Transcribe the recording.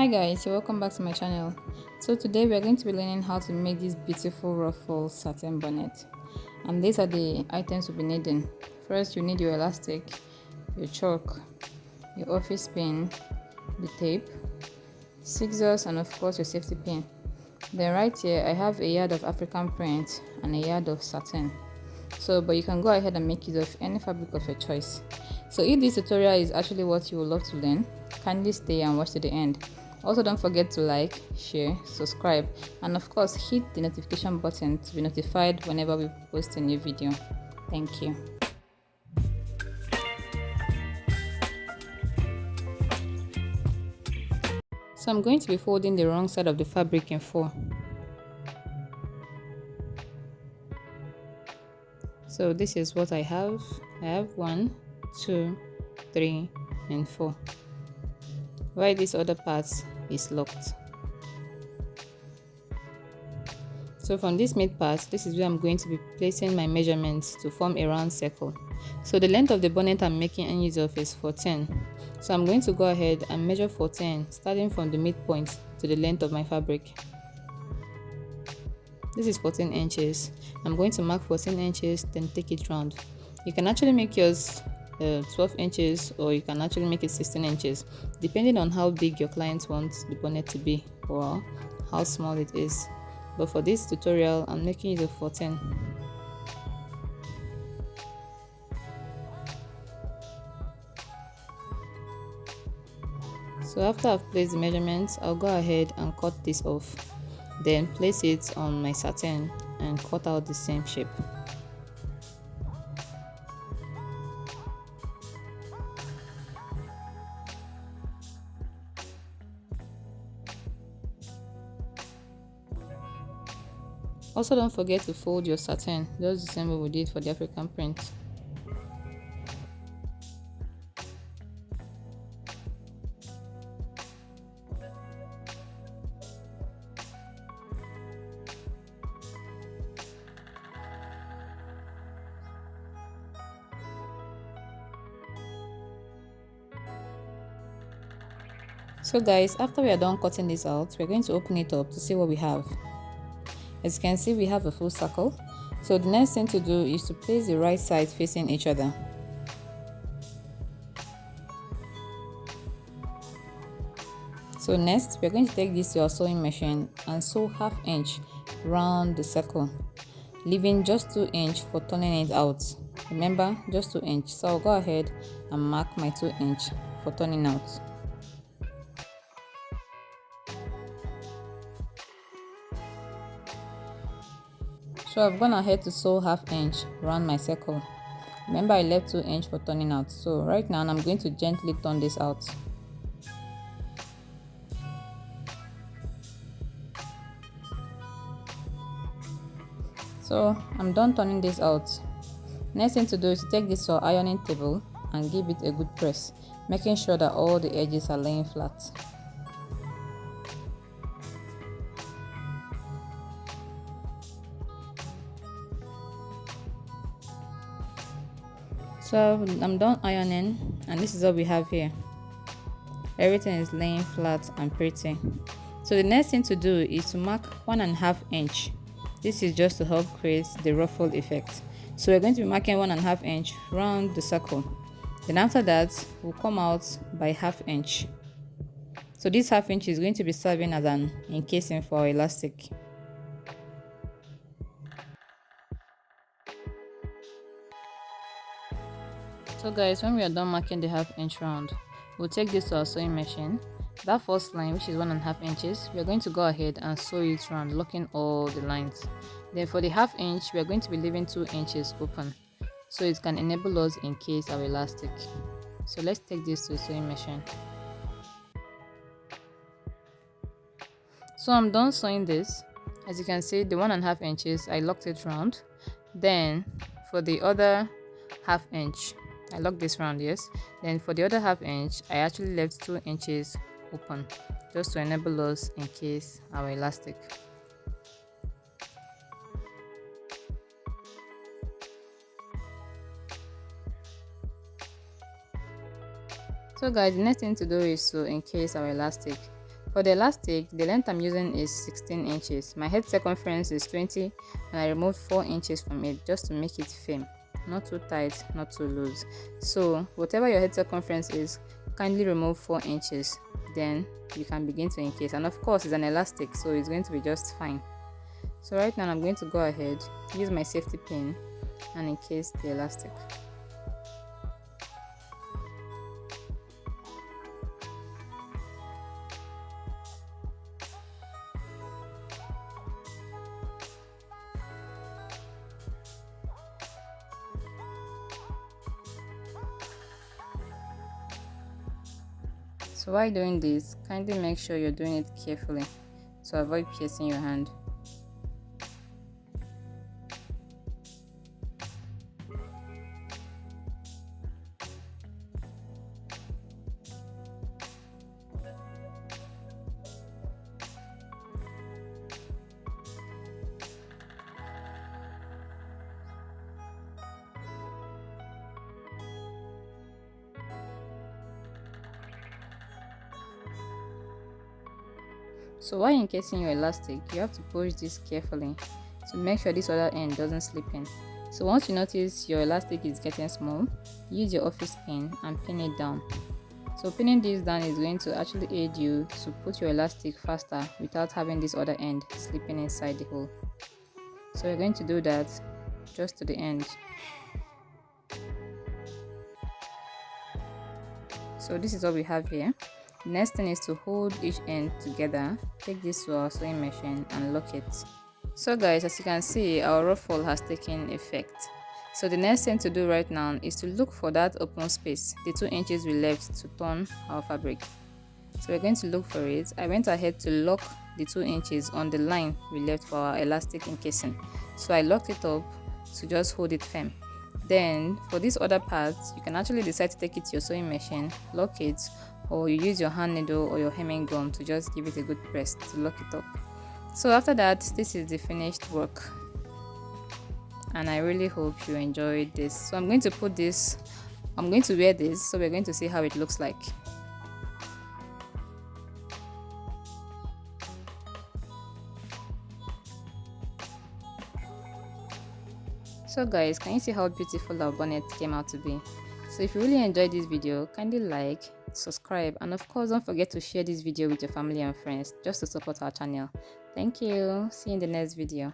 Hi guys, welcome back to my channel. So today we are going to be learning how to make this beautiful ruffle satin bonnet, and these are the items we'll be needing. First, you need your elastic, your chalk, your office pin, the tape, scissors, and of course your safety pin. Then right here I have a yard of African print and a yard of satin. But you can go ahead and make use of any fabric of your choice. So if this tutorial is actually what you would love to learn, kindly stay and watch to the end. Also, don't forget to like, share, subscribe, and of course hit the notification button to be notified whenever we post a new video. Thank you. So I'm going to be folding the wrong side of the fabric in 4. So this is what I have. I have 1, 2, 3, and 4. While this other part is locked. So from this mid part, this is where I'm going to be placing my measurements to form a round circle. So the length of the bonnet I'm making use of is 14. So I'm going to go ahead and measure 14, starting from the midpoint to the length of my fabric. This is 14 inches. I'm going to mark 14 inches, then take it round. You can actually make yours 12 inches, or you can actually make it 16 inches, depending on how big your client wants the bonnet to be or how small it is. But for this tutorial, I'm making it a 14. So after I've placed the measurements, I'll go ahead and cut this off, then place it on my satin and cut out the same shape. Also, don't forget to fold your satin, just the same way we did for the African print. So guys, after we are done cutting this out, we're going to open it up to see what we have. As you can see, we have a full circle. So the next thing to do is to place the right sides facing each other. So next, we're going to take this to our sewing machine and sew 1/2 inch round the circle, leaving just 2 inch for turning it out. Remember, just 2 inch. So I'll go ahead and mark my 2 inch for turning out. So I've gone ahead to sew 1/2 inch around my circle. Remember, I left 2 inch for turning out. So right now I'm going to gently turn this out. So I'm done turning this out. Next thing to do is to take this to our ironing table and give it a good press, making sure that all the edges are laying flat. So I'm done ironing, and this is what we have here. Everything is laying flat and pretty. So the next thing to do is to mark 1.5 inch. This is just to help create the ruffle effect. So we're going to be marking 1.5 inch round the circle. Then after that, we'll come out by 1/2 inch. So this 1/2 inch is going to be serving as an encasing for our elastic. So guys, when we are done marking the 1/2 inch round, we'll take this to our sewing machine. That first line, which is 1.5 inches, we are going to go ahead and sew it round, locking all the lines. Then for the 1/2 inch, we are going to be leaving 2 inches open, so it can enable us encase our elastic. So let's take this to the sewing machine. So I'm done sewing this. As you can see, the 1.5 inches, I locked it round. Then for the other 1/2 inch, I locked this round, yes. Then for the other 1/2 inch, I actually left 2 inches open, just to enable us encase our elastic. So guys, the next thing to do is to encase our elastic. For the elastic, the length I'm using is 16 inches. My head circumference is 20 and I removed 4 inches from it just to make it firm. Not too tight, not too loose. So whatever your head circumference is, kindly remove 4 inches. Then you can begin to encase. And of course, it's an elastic, so it's going to be just fine. So right now I'm going to go ahead, use my safety pin and encase the elastic. So while doing this, kindly make sure you're doing it carefully to avoid piercing your hand. So while encasing your elastic, you have to push this carefully to make sure this other end doesn't slip in. So once you notice your elastic is getting small, use your office pin and pin it down. So pinning this down is going to actually aid you to put your elastic faster without having this other end slipping inside the hole. So we're going to do that just to the end. So this is what we have here. The next thing is to hold each end together, take this to our sewing machine and lock it. So guys, as you can see, our ruffle has taken effect. So the next thing to do right now is to look for that open space, the 2 inches we left to turn our fabric. So we're going to look for it. I went ahead to lock the 2 inches on the line we left for our elastic encasing. So I locked it up to just hold it firm. Then for this other part, you can actually decide to take it to your sewing machine, lock it, or you use your hand needle or your hemming gun to just give it a good press to lock it up. So after that, this is the finished work, and I really hope you enjoyed this. So I'm going to wear this, so we're going to see how it looks like. So guys, can you see how beautiful our bonnet came out to be? So if you really enjoyed this video, kindly like, subscribe, and of course don't forget to share this video with your family and friends just to support our channel. Thank you. See you in the next video.